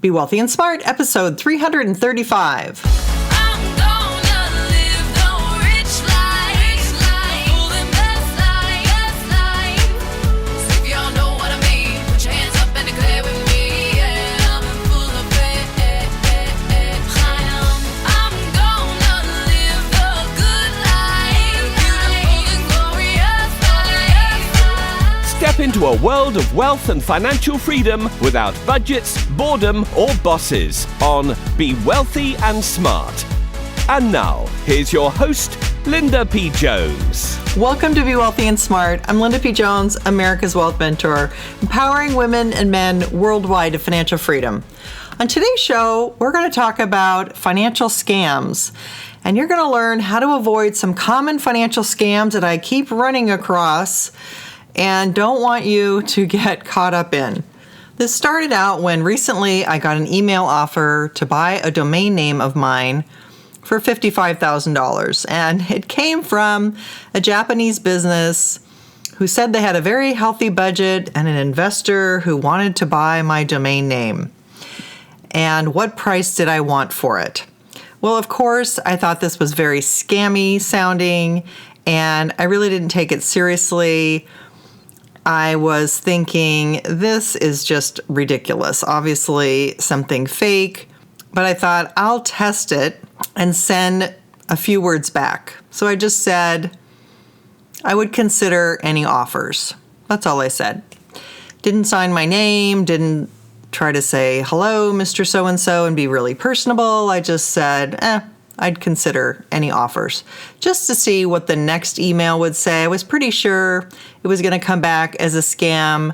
Be Wealthy and Smart, episode 335. Step into a world of wealth and financial freedom without budgets, boredom, or bosses on Be Wealthy and Smart. And now, here's your host, Linda P. Jones. Welcome to Be Wealthy and Smart. I'm Linda P. Jones, America's Wealth Mentor, empowering women and men worldwide to financial freedom. On today's show, we're going to talk about financial scams. And you're going to learn how to avoid some common financial scams that I keep running across and don't want you to get caught up in. This started out when recently I got an email offer to buy a domain name of mine for $55,000. And it came from a Japanese business who said they had a very healthy budget and an investor who wanted to buy my domain name. And what price did I want for it? Well, of course, I thought this was very scammy sounding, and I really didn't take it seriously. I was thinking, this is just ridiculous. Obviously, something fake. But I thought, I'll test it and send a few words back. So I just said, I would consider any offers. That's all I said. Didn't sign my name, didn't try to say, hello, Mr. So-and-so, and be really personable. I just said, I'd consider any offers, just to see what the next email would say. I was pretty sure it was going to come back as a scam,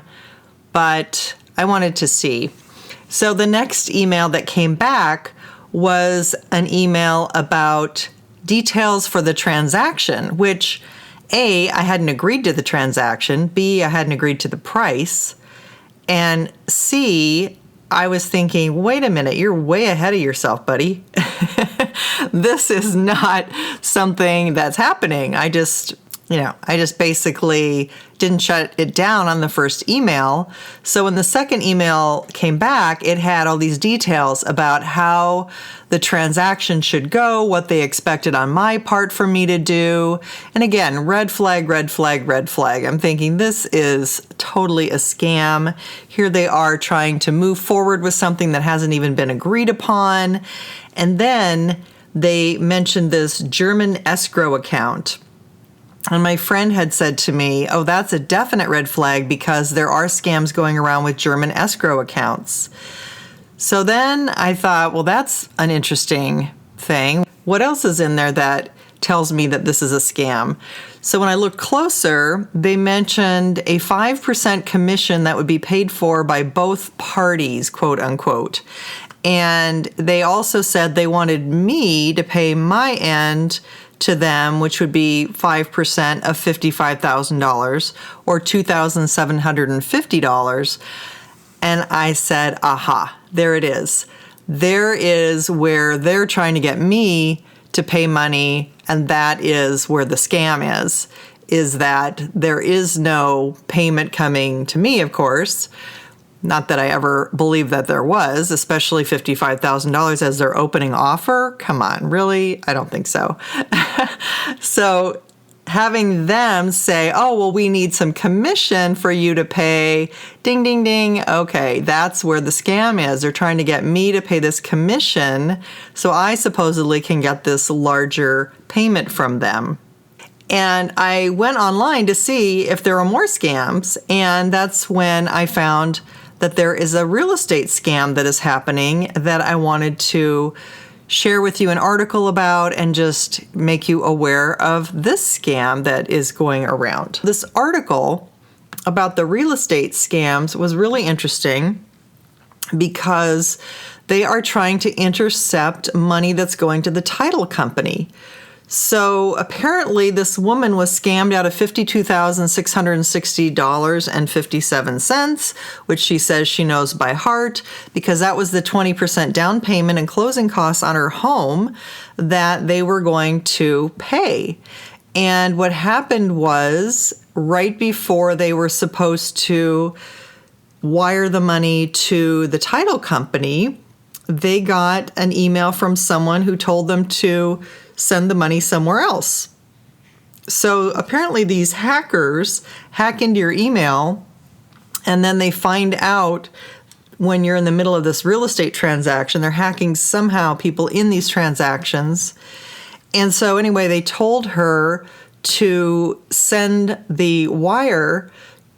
but I wanted to see. So the next email that came back was an email about details for the transaction, which A, I hadn't agreed to the transaction, B, I hadn't agreed to the price, and C, I was thinking, wait a minute, you're way ahead of yourself, buddy. This is not something that's happening. I just basically didn't shut it down on the first email. So when the second email came back, it had all these details about how the transaction should go, what they expected on my part for me to do. And again, red flag, red flag, red flag. I'm thinking this is totally a scam. Here they are trying to move forward with something that hasn't even been agreed upon. And then they mentioned this German escrow account. And my friend had said to me, oh, that's a definite red flag because there are scams going around with German escrow accounts. So then I thought, well, that's an interesting thing. What else is in there that tells me that this is a scam? So when I looked closer, they mentioned a 5% commission that would be paid for by both parties, quote unquote. And they also said they wanted me to pay my end to them, which would be 5% of $55,000 or $2,750. And I said, aha, there it is. There is where they're trying to get me to pay money, and that is where the scam is that there is no payment coming to me, of course. Not that I ever believed that there was, especially $55,000 as their opening offer. Come on, really? I don't think so. So having them say, oh, well, we need some commission for you to pay, ding, ding, ding. Okay, that's where the scam is. They're trying to get me to pay this commission so I supposedly can get this larger payment from them. And I went online to see if there were more scams, and that's when I found that there is a real estate scam that is happening that I wanted to share with you an article about and just make you aware of this scam that is going around. This article about the real estate scams was really interesting because they are trying to intercept money that's going to the title company. So apparently this woman was scammed out of $52,660.57, which she says she knows by heart because that was the 20% down payment and closing costs on her home that they were going to pay. And what happened was right before they were supposed to wire the money to the title company, they got an email from someone who told them to send the money somewhere else. So apparently these hackers hack into your email, and then they find out when you're in the middle of this real estate transaction. They're hacking somehow people in these transactions. And so anyway, they told her to send the wire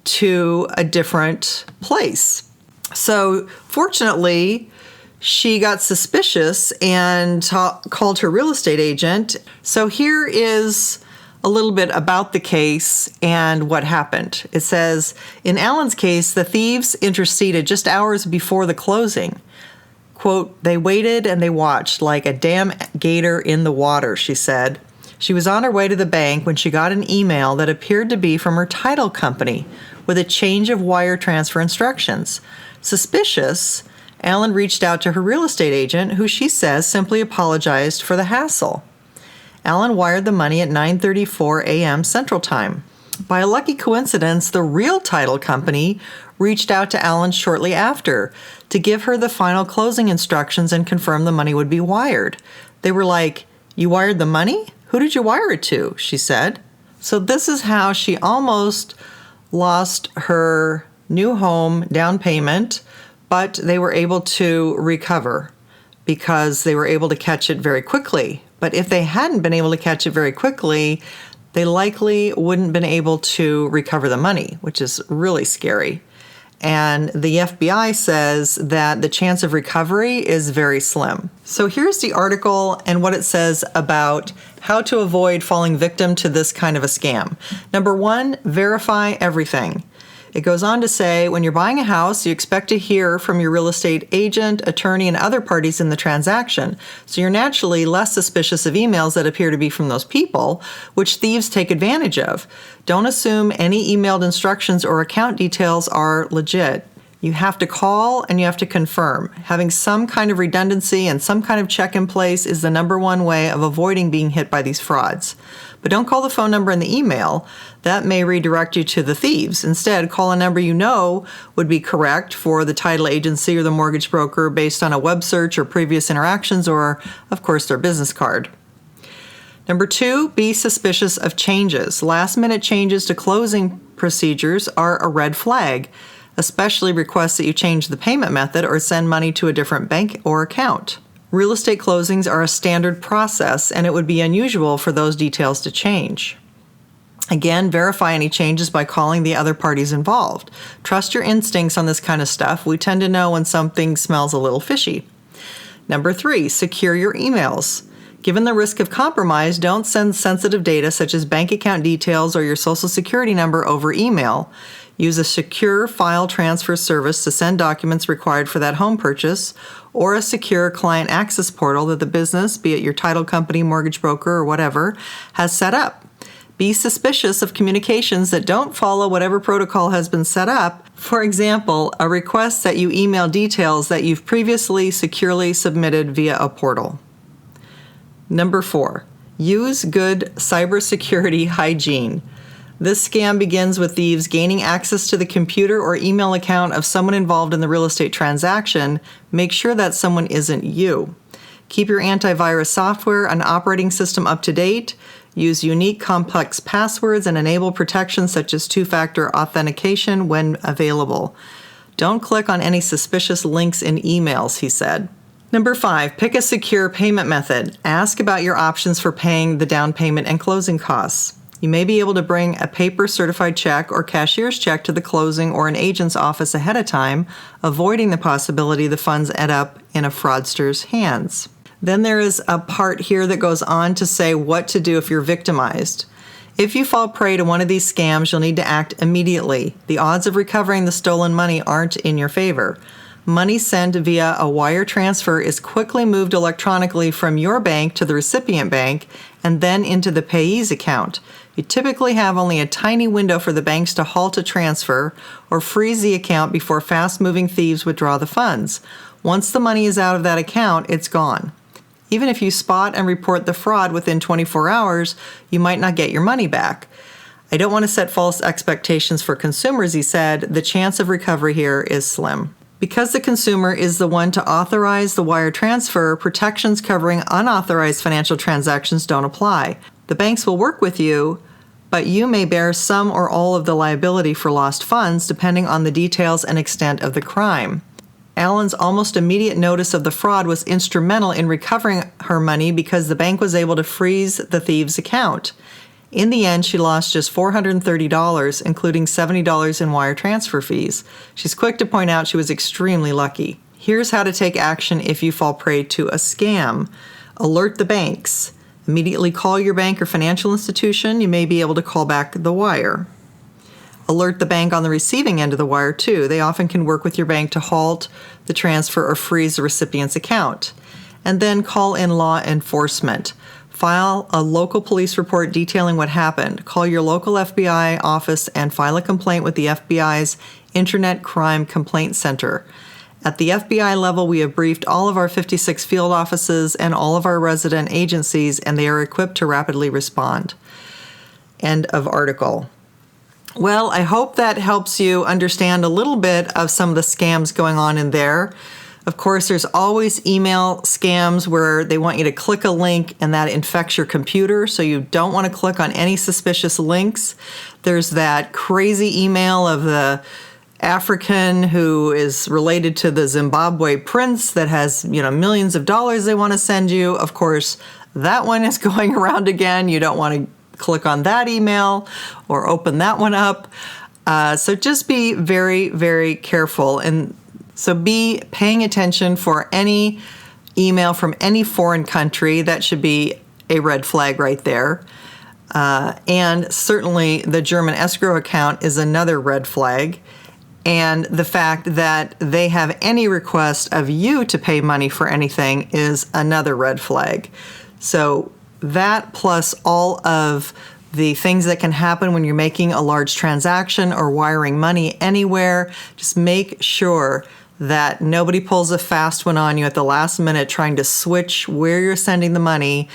to a different place. So fortunately, she got suspicious and called her real estate agent. So here is a little bit about the case and what happened. It says, in Alan's case, the thieves interceded just hours before the closing. Quote, they waited and they watched like a damn gator in the water, she said. She was on her way to the bank when she got an email that appeared to be from her title company with a change of wire transfer instructions. Suspicious, Alan reached out to her real estate agent, who she says simply apologized for the hassle. Alan wired the money at 9:34 a.m. Central Time. By a lucky coincidence, the real title company reached out to Alan shortly after to give her the final closing instructions and confirm the money would be wired. They were like, "You wired the money? Who did you wire it to?" she said. So this is how she almost lost her new home down payment, but they were able to recover because they were able to catch it very quickly. But if they hadn't been able to catch it very quickly, they likely wouldn't have been able to recover the money, which is really scary. And the FBI says that the chance of recovery is very slim. So here's the article and what it says about how to avoid falling victim to this kind of a scam. Number one, verify everything. It goes on to say, when you're buying a house, you expect to hear from your real estate agent, attorney, and other parties in the transaction. So you're naturally less suspicious of emails that appear to be from those people, which thieves take advantage of. Don't assume any emailed instructions or account details are legit. You have to call and you have to confirm. Having some kind of redundancy and some kind of check in place is the number one way of avoiding being hit by these frauds. But don't call the phone number in the email. That may redirect you to the thieves. Instead, call a number you know would be correct for the title agency or the mortgage broker based on a web search or previous interactions or, of course, their business card. Number two, be suspicious of changes. Last-minute changes to closing procedures are a red flag, especially requests that you change the payment method or send money to a different bank or account. Real estate closings are a standard process, and it would be unusual for those details to change. Again, verify any changes by calling the other parties involved. Trust your instincts on this kind of stuff. We tend to know when something smells a little fishy. Number three, secure your emails. Given the risk of compromise, don't send sensitive data such as bank account details or your social security number over email. Use a secure file transfer service to send documents required for that home purchase, or a secure client access portal that the business, be it your title company, mortgage broker, or whatever, has set up. Be suspicious of communications that don't follow whatever protocol has been set up. For example, a request that you email details that you've previously securely submitted via a portal. Number four, use good cybersecurity hygiene. This scam begins with thieves gaining access to the computer or email account of someone involved in the real estate transaction. Make sure that someone isn't you. Keep your antivirus software and operating system up to date. Use unique, complex passwords and enable protections such as two-factor authentication when available. Don't click on any suspicious links in emails, he said. Number five, pick a secure payment method. Ask about your options for paying the down payment and closing costs. You may be able to bring a paper certified check or cashier's check to the closing or an agent's office ahead of time, avoiding the possibility the funds end up in a fraudster's hands. Then there is a part here that goes on to say what to do if you're victimized. If you fall prey to one of these scams, you'll need to act immediately. The odds of recovering the stolen money aren't in your favor. Money sent via a wire transfer is quickly moved electronically from your bank to the recipient bank and then into the payee's account. You typically have only a tiny window for the banks to halt a transfer or freeze the account before fast-moving thieves withdraw the funds. Once the money is out of that account, it's gone. Even if you spot and report the fraud within 24 hours, you might not get your money back. I don't want to set false expectations for consumers, he said. The chance of recovery here is slim. Because the consumer is the one to authorize the wire transfer, protections covering unauthorized financial transactions don't apply. The banks will work with you, but you may bear some or all of the liability for lost funds depending on the details and extent of the crime. Allen's almost immediate notice of the fraud was instrumental in recovering her money because the bank was able to freeze the thieves' account. In the end, she lost just $430, including $70 in wire transfer fees. She's quick to point out she was extremely lucky. Here's how to take action if you fall prey to a scam. Alert the banks. Immediately call your bank or financial institution. You may be able to call back the wire. Alert the bank on the receiving end of the wire, too. They often can work with your bank to halt the transfer or freeze the recipient's account. And then call in law enforcement. File a local police report detailing what happened. Call your local FBI office and file a complaint with the FBI's Internet Crime Complaint Center. At the FBI level, we have briefed all of our 56 field offices and all of our resident agencies, and they are equipped to rapidly respond. End of article. Well, I hope that helps you understand a little bit of some of the scams going on in there. Of course, there's always email scams where they want you to click a link and that infects your computer, so you don't want to click on any suspicious links. There's that crazy email of the African who is related to the Zimbabwe prince that has, millions of dollars they want to send you. Of course, that one is going around again. You don't want to click on that email or open that one up. So just be very, very careful. And so be paying attention for any email from any foreign country. That should be a red flag right there. And certainly the German escrow account is another red flag. And the fact that they have any request of you to pay money for anything is another red flag. So that plus all of the things that can happen when you're making a large transaction or wiring money anywhere, just make sure that nobody pulls a fast one on you at the last minute trying to switch where you're sending the money,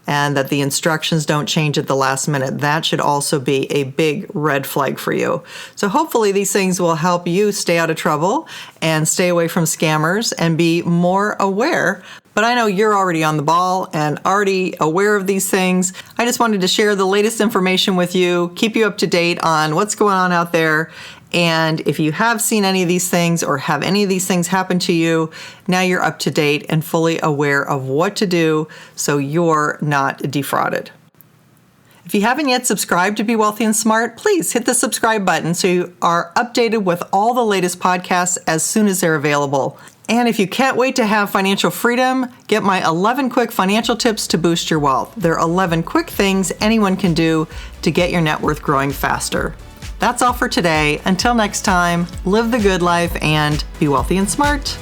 and that the instructions don't change at the last minute. That should also be a big red flag for you. So hopefully these things will help you stay out of trouble and stay away from scammers and be more aware. But I know you're already on the ball and already aware of these things. I just wanted to share the latest information with you, keep you up to date on what's going on out there. And if you have seen any of these things or have any of these things happen to you, now you're up to date and fully aware of what to do so you're not defrauded. If you haven't yet subscribed to Be Wealthy and Smart, please hit the subscribe button so you are updated with all the latest podcasts as soon as they're available. And if you can't wait to have financial freedom, get my 11 quick financial tips to boost your wealth. They're 11 quick things anyone can do to get your net worth growing faster. That's all for today. Until next time, live the good life and be wealthy and smart.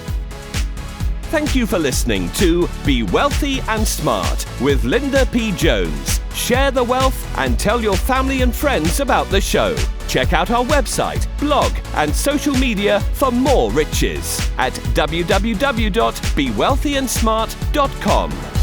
Thank you for listening to Be Wealthy and Smart with Linda P. Jones. Share the wealth and tell your family and friends about the show. Check out our website, blog, and social media for more riches at www.bewealthyandsmart.com.